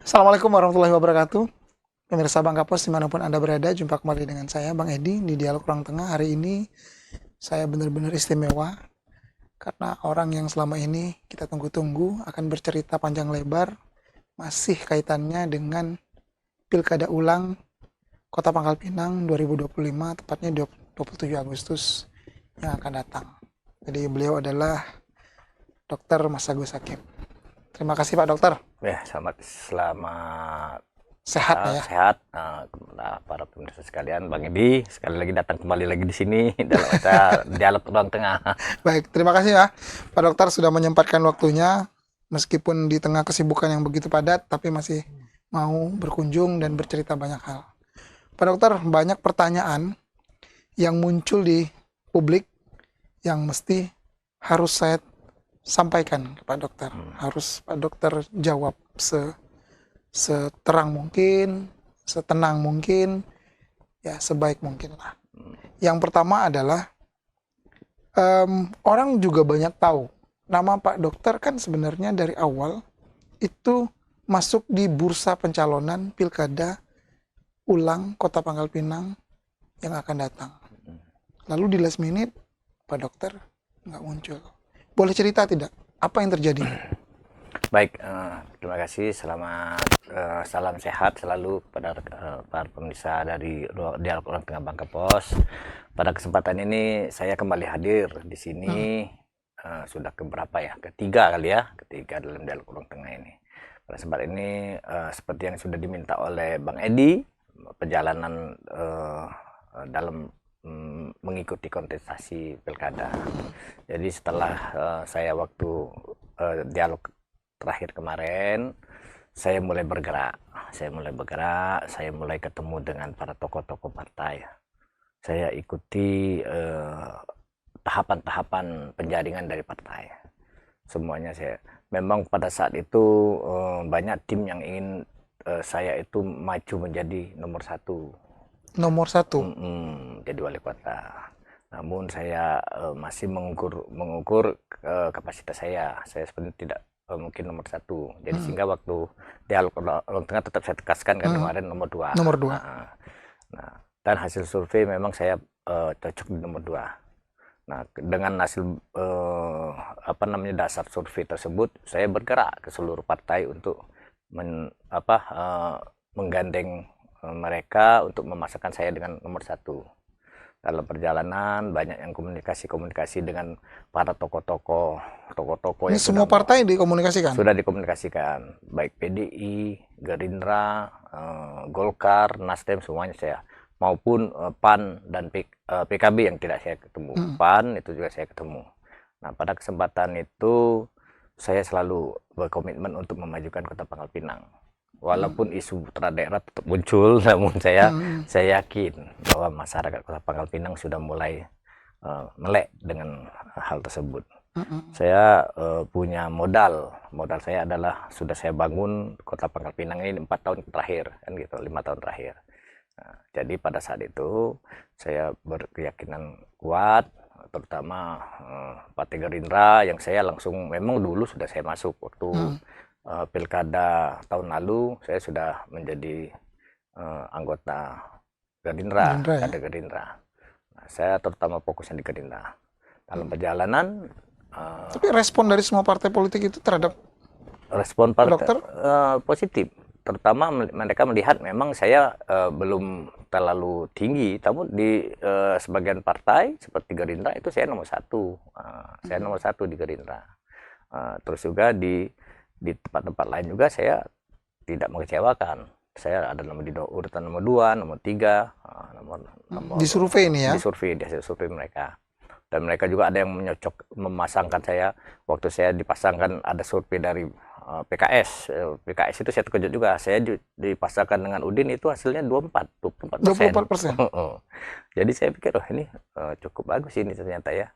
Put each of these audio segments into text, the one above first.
Assalamualaikum warahmatullahi wabarakatuh. Pemirsa Bang Kapos dimanapun Anda berada, jumpa kembali dengan saya Bang Edi di Dialog Ruang Tengah. Hari ini saya benar-benar istimewa karena orang yang selama ini kita tunggu-tunggu akan bercerita panjang lebar masih kaitannya dengan Pilkada Ulang Kota Pangkal Pinang 2025, tepatnya 27 Agustus yang akan datang. Jadi beliau adalah Dr. Mas Agus Hakim. Terima kasih Pak Dokter. Ya, selamat Sehat ya. sehat kepada para pemirsa sekalian. Bang Edi, sekali lagi datang kembali lagi di sini dalam acara Dialog Ruang Tengah. Baik, terima kasih ya Pak Dokter sudah menyempatkan waktunya meskipun di tengah kesibukan yang begitu padat tapi masih mau berkunjung dan bercerita banyak hal. Pak Dokter, banyak pertanyaan yang muncul di publik yang mesti harus saya sampaikan ke Pak Dokter. Harus Pak Dokter jawab seterang mungkin, setenang mungkin, ya sebaik mungkin lah. Yang pertama adalah orang juga banyak tahu nama Pak Dokter kan sebenarnya dari awal itu masuk di bursa pencalonan Pilkada Ulang Kota Pangkal Pinang yang akan datang. Lalu di last minute Pak Dokter nggak muncul. Boleh cerita tidak? Apa yang terjadi? Baik, terima kasih. Selamat salam sehat selalu kepada para pemirsa dari Dialog Ruang Tengah Bang Kapos. Pada kesempatan ini saya kembali hadir di sini sudah keberapa ya? Ketiga kali ya, ketiga dalam Dialog Ruang Tengah ini. Pada kesempatan ini seperti yang sudah diminta oleh Bang Edi, perjalanan dalam mengikuti kontestasi pilkada. Jadi setelah saya waktu dialog terakhir kemarin, saya mulai bergerak. Saya mulai ketemu dengan para tokoh-tokoh partai. Saya ikuti tahapan-tahapan penjaringan dari partai. Semuanya memang pada saat itu banyak tim yang ingin saya itu maju menjadi nomor satu. Nomor satu. Jadi wali kota. Namun saya masih mengukur kapasitas saya. Saya sebenarnya tidak mungkin nomor satu. Jadi sehingga waktu Dialog Ruang Tengah tetap saya tegaskan kan kemarin nomor 2. Nomor 2. Nah, dan hasil survei memang saya cocok di nomor 2. Nah, dengan hasil dasar survei tersebut, saya bergerak ke seluruh partai untuk menggandeng mereka untuk memasangkan saya dengan nomor 1. Dalam perjalanan banyak yang komunikasi dengan para tokoh-tokoh Ini yang semua partai dikomunikasikan? sudah dikomunikasikan, baik PDI, Gerindra, Golkar, Nasdem, semuanya saya, maupun PAN dan PKB yang tidak saya ketemu. PAN itu juga saya ketemu. Nah, pada kesempatan itu saya selalu berkomitmen untuk memajukan Kota Pangkal Pinang. Walaupun isu putra daerah tetap muncul, namun saya yakin bahwa masyarakat Kota Pangkal Pinang sudah mulai melek dengan hal tersebut. Saya punya modal saya adalah sudah saya bangun Kota Pangkal Pinang ini 4 tahun terakhir, kan gitu, 5 tahun terakhir. Nah, jadi pada saat itu saya berkeyakinan kuat, terutama Partai Gerindra yang saya langsung, memang dulu sudah saya masuk waktu pilkada tahun lalu, saya sudah menjadi anggota Gerindra, ya? kader Gerindra. Nah, saya terutama fokusnya di Gerindra. Dalam perjalanan tapi respon dari semua partai politik itu terhadap respon partai positif, terutama mereka melihat memang saya belum terlalu tinggi, namun di sebagian partai seperti Gerindra itu saya nomor 1. Saya nomor 1 di Gerindra. Terus juga di tempat-tempat lain juga saya tidak mengecewakan. Saya ada di urutan nomor 2, nomor 3, di survei ini ya? Di hasil survei mereka. Dan mereka juga ada yang memasangkan saya, waktu saya dipasangkan ada survei dari PKS. PKS itu saya terkejut juga. Saya dipasangkan dengan Udin itu hasilnya 24%. Jadi saya pikir, ini cukup bagus ini ternyata ya.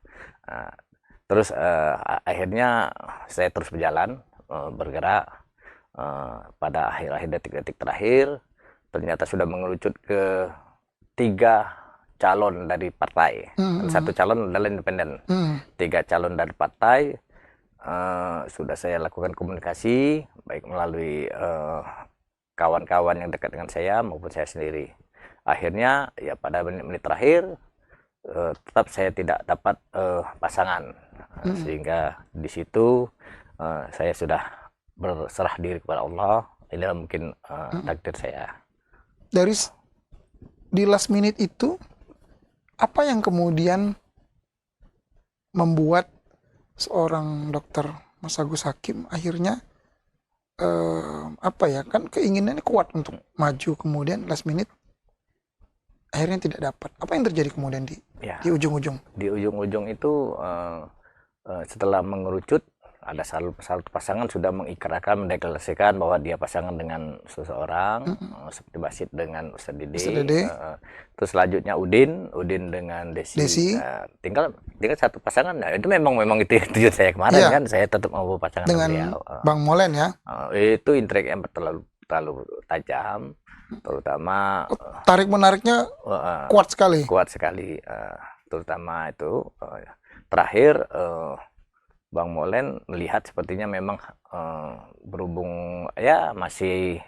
Terus akhirnya saya terus berjalan, bergerak. Pada akhir-akhir detik-detik terakhir ternyata sudah mengerucut ke 3 calon dari partai. Satu calon adalah independen. 3 calon dari partai sudah saya lakukan komunikasi baik melalui kawan-kawan yang dekat dengan saya maupun saya sendiri. Akhirnya ya pada menit-menit terakhir tetap saya tidak dapat pasangan. Sehingga di situ saya sudah berserah diri kepada Allah. Inilah mungkin takdir saya. Dari di last minute itu, apa yang kemudian membuat seorang dokter Mas Agus Hakim akhirnya apa ya, kan keinginannya kuat untuk maju, kemudian last minute akhirnya tidak dapat. Apa yang terjadi kemudian di ujung-ujung? Di ujung-ujung itu setelah mengerucut, ada satu pasangan sudah mengikrarkan, mendeklarasikan bahwa dia pasangan dengan seseorang, seperti Basit dengan Ustadz Dede. Terus selanjutnya Udin dengan Desi. Tinggal satu pasangan. Nah, itu memang itu tujuan saya kemarin kan, saya tetap mau pasangan dengan beliau. Bang Molen ya. Itu intrik yang terlalu tajam, terutama tarik menariknya kuat sekali. Terutama itu terakhir Bang Molen melihat sepertinya memang berhubung ya masih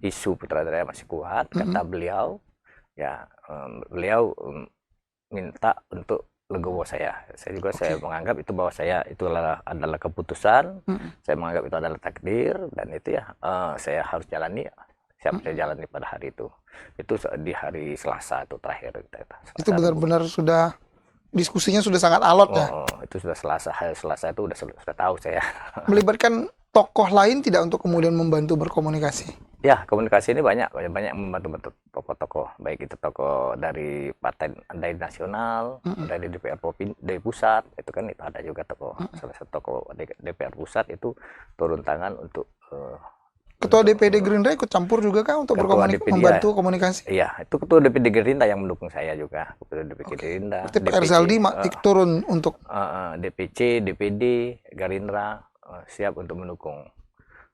isu putra daerah masih kuat, kata beliau ya, beliau minta untuk legowo saya juga. Saya menganggap itu bahwa itu adalah keputusan, saya menganggap itu adalah takdir, dan itu ya saya harus jalani. Siap saya jalani pada hari itu di hari Selasa itu terakhir. Itu benar-benar sudah diskusinya sudah sangat alot ya. Itu sudah hari Selasa itu sudah tahu saya. Melibatkan tokoh lain tidak untuk kemudian membantu berkomunikasi? Ya, komunikasi ini banyak membantu tokoh-tokoh, baik itu tokoh dari partai dari nasional, dari DPR provinsi, dari pusat, itu kan itu ada juga tokoh, salah satu tokoh DPR pusat itu turun tangan untuk Ketua DPD Gerindra ikut campur juga kan untuk membantu komunikasi? Iya, itu Ketua DPD Gerindra yang mendukung saya juga. Ketua DPD Gerindra. Berarti Pak Erzaldi turun untuk DPC, DPD, Gerindra siap untuk mendukung.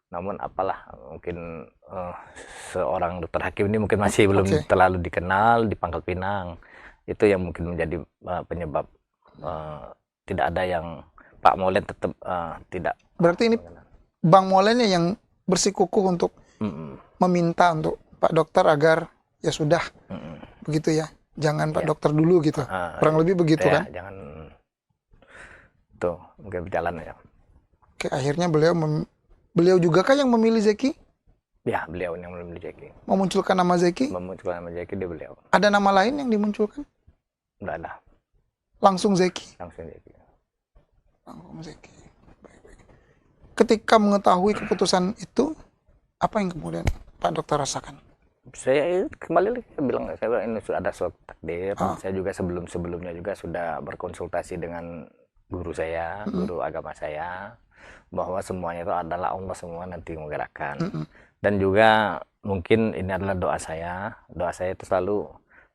Namun apalah, mungkin seorang dokter Hakim ini mungkin masih belum terlalu dikenal di Pangkal Pinang. Itu yang mungkin menjadi penyebab tidak ada yang Pak Molen tetap tidak. Berarti ini Bang Molennya yang bersikukuh untuk meminta untuk Pak Dokter agar ya sudah begitu ya, jangan Pak Dokter dulu gitu, kurang lebih begitu ya, kan? Jangan tuh mungkin berjalan ya. Oke, akhirnya beliau juga kan yang memilih Zeki? Ya, beliau yang memilih Zeki. Memunculkan nama Zeki? Memunculkan nama Zeki, dia beliau. Ada nama lain yang dimunculkan? Enggak ada. Langsung Zeki? Langsung Zeki. Langsung Zeki. Ketika mengetahui keputusan itu, apa yang kemudian Pak Dokter rasakan? Saya kembali lagi bilang, saya ini sudah ada suatu takdir. Saya juga sebelumnya juga sudah berkonsultasi dengan guru saya, guru agama saya, bahwa semuanya itu adalah Allah semua nanti menggerakkan. Dan juga mungkin ini adalah doa saya itu selalu,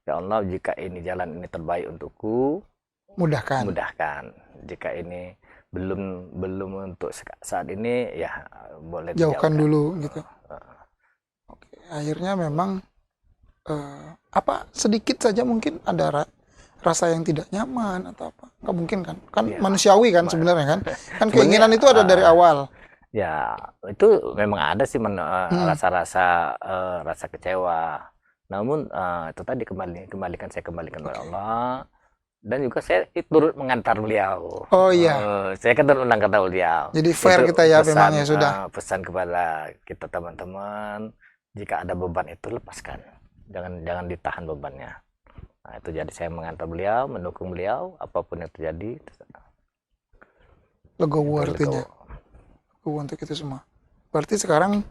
ya Allah, jika ini jalan ini terbaik untukku, mudahkan. Jika ini belum untuk saat ini, ya boleh jauhkan dulu gitu. Oke, akhirnya memang apa sedikit saja mungkin ada rasa yang tidak nyaman atau apa, nggak mungkin kan ya, manusiawi kan sebenarnya kan keinginan itu ada dari awal. Ya itu memang ada sih rasa kecewa, namun itu tadi kembalikan kepada Allah. Dan juga saya turut mengantar beliau. Oh iya. Saya kan turut mengantar beliau. Jadi fair itu kita ya, memang ya sudah. Pesan kepada kita teman-teman, jika ada beban itu lepaskan, jangan ditahan bebannya. Nah, itu jadi saya mengantar beliau, mendukung beliau, apapun yang terjadi. Legowo artinya. Legowo untuk itu semua. Berarti sekarang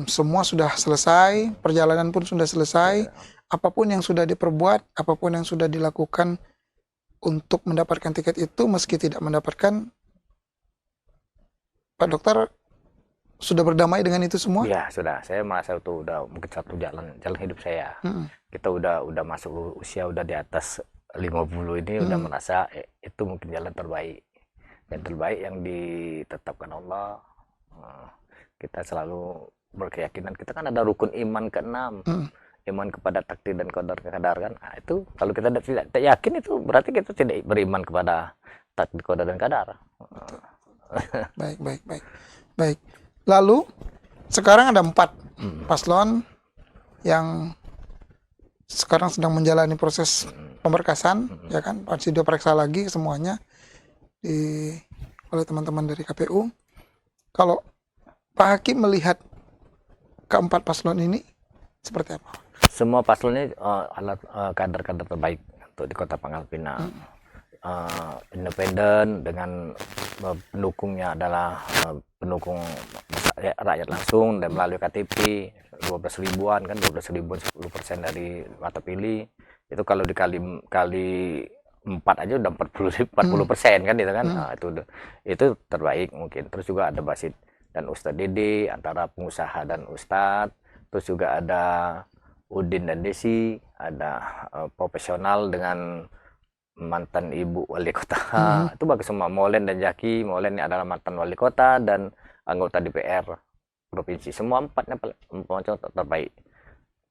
semua sudah selesai, perjalanan pun sudah selesai. Apapun yang sudah diperbuat, apapun yang sudah dilakukan untuk mendapatkan tiket itu, meski tidak mendapatkan, Pak Dokter sudah berdamai dengan itu semua? Ya sudah, saya merasa itu udah mungkin satu jalan hidup saya. Kita udah masuk usia udah di atas 50 ini, udah merasa itu mungkin jalan terbaik. Yang terbaik yang ditetapkan Allah. Kita selalu berkeyakinan, kita kan ada rukun iman ke-6. Iman kepada takdir dan qadar kan. Nah, itu kalau kita tidak yakin, itu berarti kita tidak beriman kepada takdir, qadar dan qadar. Baik. Lalu sekarang ada 4 paslon yang sekarang sedang menjalani proses pemberkasan, ya kan? Masih diperiksa lagi semuanya oleh teman-teman dari KPU. Kalau Pak Hakim melihat keempat paslon ini seperti apa? Semua paslon ini kader-kader terbaik untuk di Kota Pangkal Pinang. Independen dengan pendukungnya adalah pendukung rakyat langsung dan melalui KTP 12 ribuan kan, 12 ribuan 10% dari mata pilih itu kalau dikali 4 aja udah 40% kan itu kan. Nah, itu terbaik mungkin. Terus juga ada Basit dan Ustadz Dede antara pengusaha dan Ustadz. Terus juga ada Udin dan Desi, ada profesional dengan mantan ibu wali kota. Itu bagus semua. Molen dan Jaki. Molen ini adalah mantan wali kota dan anggota DPR provinsi. Semua empatnya terbaik.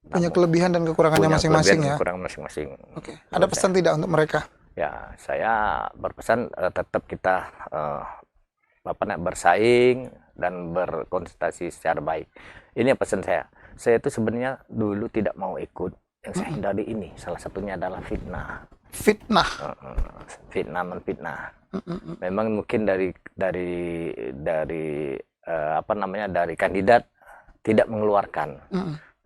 Punya kelebihan dan kekurangannya masing-masing ya. Kekurangan masing-masing. Oke. Ada pesan tidak untuk mereka? Ya, saya berpesan tetap kita bersaing dan berkonsentrasi secara baik. Ini pesan saya. Saya itu sebenarnya dulu tidak mau ikut. Yang saya hindari ini salah satunya adalah fitnah. Fitnah menfitnah. Memang mungkin dari kandidat tidak mengeluarkan.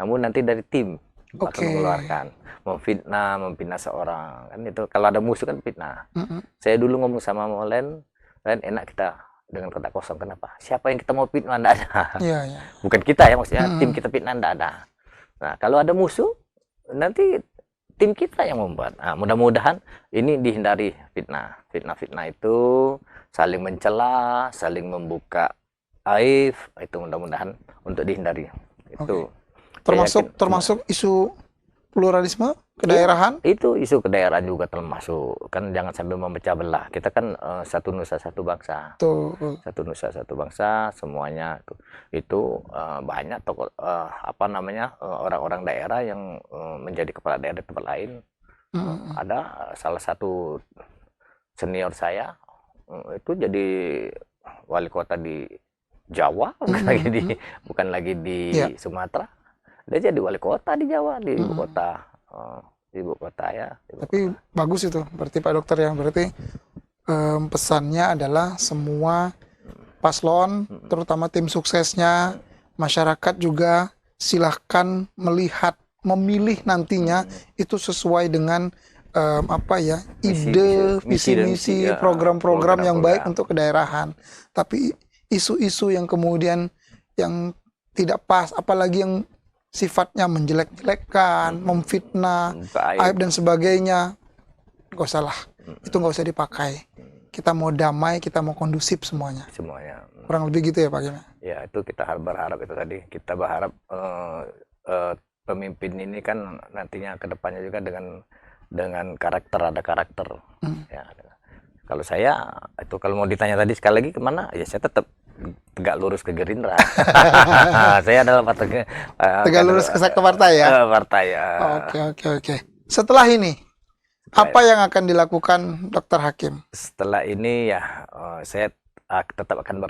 Namun nanti dari tim akan mengeluarkan, memfitnah seorang kan itu. Kalau ada musuh kan fitnah. Saya dulu ngomong sama Molen, enak kita dengan kotak kosong. Kenapa? Siapa yang kita mau fitnah? Nggak ada. Bukan kita ya, maksudnya tim kita fitnah nggak ada. Nah, kalau ada musuh nanti tim kita yang membuat. Nah, mudah-mudahan ini dihindari fitnah. Fitnah itu saling mencela, saling membuka aib, itu mudah-mudahan untuk dihindari. Itu. Termasuk isu pluralisme kedaerahan? Itu isu kedaerahan juga termasuk. Kan jangan sampai memecah belah. Kita kan satu nusa satu bangsa. Satu nusa satu bangsa, semuanya itu banyak tokoh orang-orang daerah yang menjadi kepala daerah di tempat lain. Ada salah satu senior saya itu jadi wali kota di Jawa, bukan lagi di Sumatera. Dia jadi wali kota di Jawa, di ibu kota. Ibu kota ya. Tapi bagus itu, berarti Pak Dokter ya. Berarti pesannya adalah semua paslon, terutama tim suksesnya, masyarakat juga silahkan melihat, memilih nantinya itu sesuai dengan ide, visi misi, program-program yang baik untuk kedaerahan. Tapi isu-isu yang kemudian yang tidak pas, apalagi yang sifatnya menjelek-jelekkan, memfitnah, aib dan sebagainya, nggak usah lah. Itu nggak usah dipakai. Kita mau damai, kita mau kondusif semuanya. Kurang lebih gitu ya Pak Kim? Ya, itu kita berharap itu tadi. Kita berharap pemimpin ini kan nantinya ke depannya juga dengan karakter, ada karakter. Ya, kalau saya itu kalau mau ditanya tadi sekali lagi kemana, ya saya tetap tegak lurus ke Gerindra. Saya adalah tegak lurus ke partai ya. Partai ya. Oke. Setelah ini apa yang akan dilakukan Dr. Hakim? Setelah ini ya saya tetap akan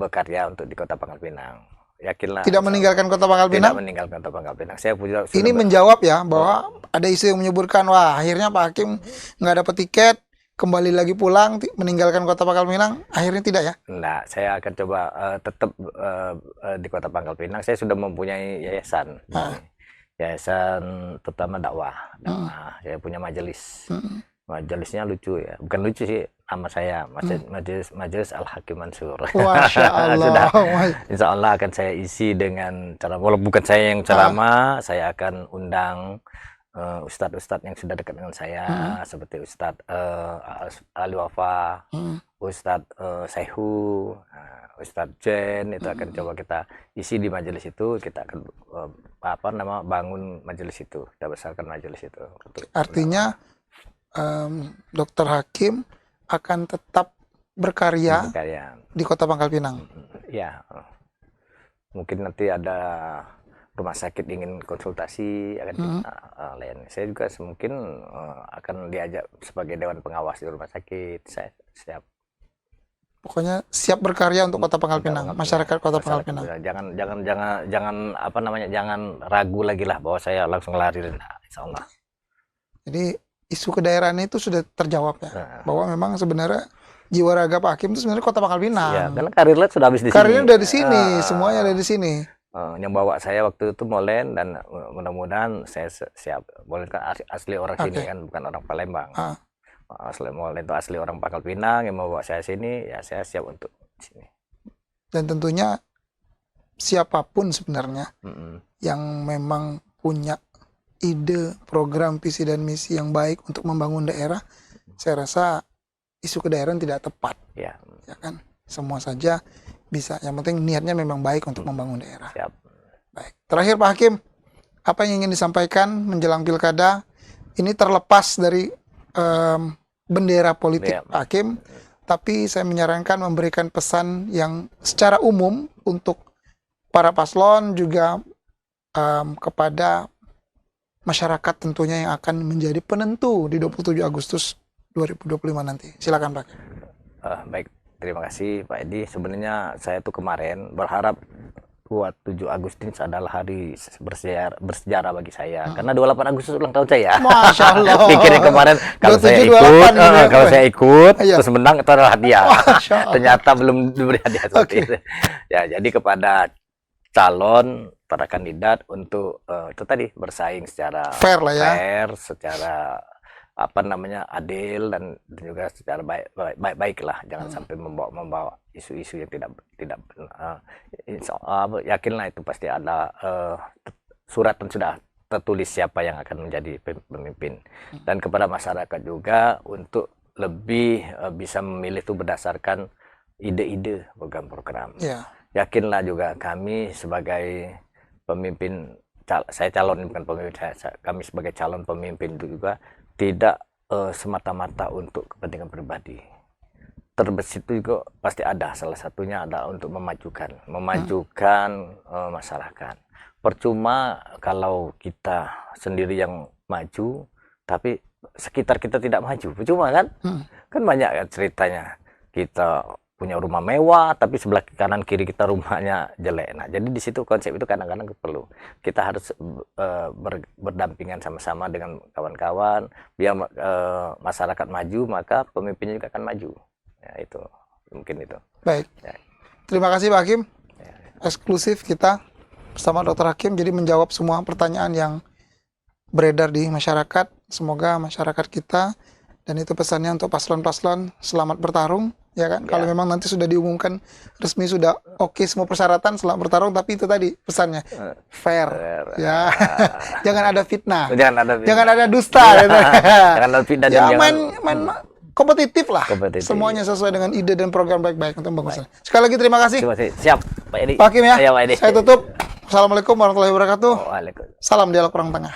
berkarya untuk di Kota Pangkal Pinang. Yakinlah. Tidak meninggalkan Kota Pangkal Pinang? Tidak meninggalkan Kota Pangkal Pinang. Saya ini menjawab ya bahwa ada isu yang menyebutkan wah akhirnya Pak Hakim nggak dapat tiket, kembali lagi pulang meninggalkan Kota Pangkal Pinang. Akhirnya tidak ya? Nah, saya akan coba tetap di Kota Pangkal Pinang. Saya sudah mempunyai yayasan. Yayasan terutama dakwah. Saya punya majelis. Majelisnya lucu ya, bukan lucu sih, nama saya Majelis Al Hakim Mansur. Masya Allah. Sudah, insya Allah akan saya isi dengan cara, walaupun bukan saya yang ceramah, saya akan undang ustadz-ustadz yang sudah dekat dengan saya, seperti Ustadz Ali Wafa, Ustadz Saihu, Ustadz Jen, itu akan coba kita isi di majelis itu. Kita akan bangun majelis itu, kita besarkan majelis itu. Artinya Dr. Hakim akan tetap berkarya di Kota Pangkal Pinang. Ya, mungkin nanti ada rumah sakit ingin konsultasi akan kita layan. Saya juga mungkin akan diajak sebagai dewan pengawas di rumah sakit. Saya siap. Pokoknya siap berkarya untuk Kota Pangkal Pinang, masyarakat Kota Pangkal Pinang. Jangan apa namanya, jangan ragu lagi lah bahwa saya langsung lari. Nah, insya Allah. Jadi isu kedaerahan itu sudah terjawab ya, Nah. bahwa memang sebenarnya jiwa raga Pak Hakim itu sebenarnya Kota Pangkal Pinang. Ya, karena karirnya sudah habis di sini. Karirnya udah di sini, semuanya ada di sini. Yang bawa saya waktu itu Molen, dan mudah-mudahan saya siap. Molen kan asli orang sini kan, bukan orang Palembang. Asli Molen itu asli orang Pangkal Pinang, yang membawa saya sini, ya saya siap untuk sini. Dan tentunya siapapun sebenarnya yang memang punya ide, program, visi dan misi yang baik untuk membangun daerah, saya rasa isu kedaerahan tidak tepat. Ya kan? Semua saja bisa. Yang penting niatnya memang baik untuk membangun daerah. Siap. Baik. Terakhir Pak Hakim, apa yang ingin disampaikan menjelang pilkada? Ini terlepas dari bendera politik Pak Hakim, tapi saya menyarankan memberikan pesan yang secara umum untuk para paslon, juga kepada masyarakat tentunya yang akan menjadi penentu di 27 Agustus 2025 nanti. Silakan Pak. Baik, terima kasih Pak Edi. Sebenarnya saya tuh kemarin berharap 27 Agustus adalah hari bersejarah bagi saya, karena 28 Agustus ulang tahun saya. Masya Allah. Pikirnya kemarin kalau saya ikut terus menang itu adalah hadiah. Ternyata belum diberi hadiah seperti itu. Ya, jadi kepada calon, para kandidat untuk itu tadi bersaing secara fair lah ya, secara apa namanya adil, dan juga secara baik lah, jangan sampai membawa isu-isu yang tidak yakinlah itu pasti ada surat dan sudah tertulis siapa yang akan menjadi pemimpin. Dan kepada masyarakat juga untuk lebih bisa memilih itu berdasarkan ide-ide program-program. Yakinlah juga kami sebagai pemimpin, saya calon, bukan pemimpin, kami sebagai calon pemimpin itu juga tidak semata-mata untuk kepentingan pribadi. Terbesit itu juga pasti ada, salah satunya adalah untuk memajukan masyarakat. Percuma kalau kita sendiri yang maju, tapi sekitar kita tidak maju. Percuma kan? Kan banyak kan ceritanya. Kita punya rumah mewah, tapi sebelah kanan kiri kita rumahnya jelek. Nah, jadi di situ konsep itu kadang-kadang perlu. Kita harus berdampingan sama-sama dengan kawan-kawan, biar masyarakat maju, maka pemimpinnya juga akan maju. Ya, itu mungkin itu. Baik. Ya. Terima kasih Pak Hakim. Eksklusif kita bersama Dr. Hakim, jadi menjawab semua pertanyaan yang beredar di masyarakat. Semoga masyarakat kita, dan itu pesannya untuk paslon-paslon, selamat bertarung. Ya kan, kalau memang nanti sudah diumumkan resmi, sudah oke semua persyaratan, selamat bertarung, tapi itu tadi pesannya fair. Ya. Jangan ada fitnah. Jangan ada dusta. Jangan ada fitnah. Ya, main kompetitif lah. Semuanya sesuai dengan ide dan program baik-baik untuk pembangunan. Sekali lagi terima kasih. Siap, Pak Edi. Pak Hakim ya. Saya tutup. Assalamualaikum warahmatullahi wabarakatuh. Salam Dialog Orang Tengah.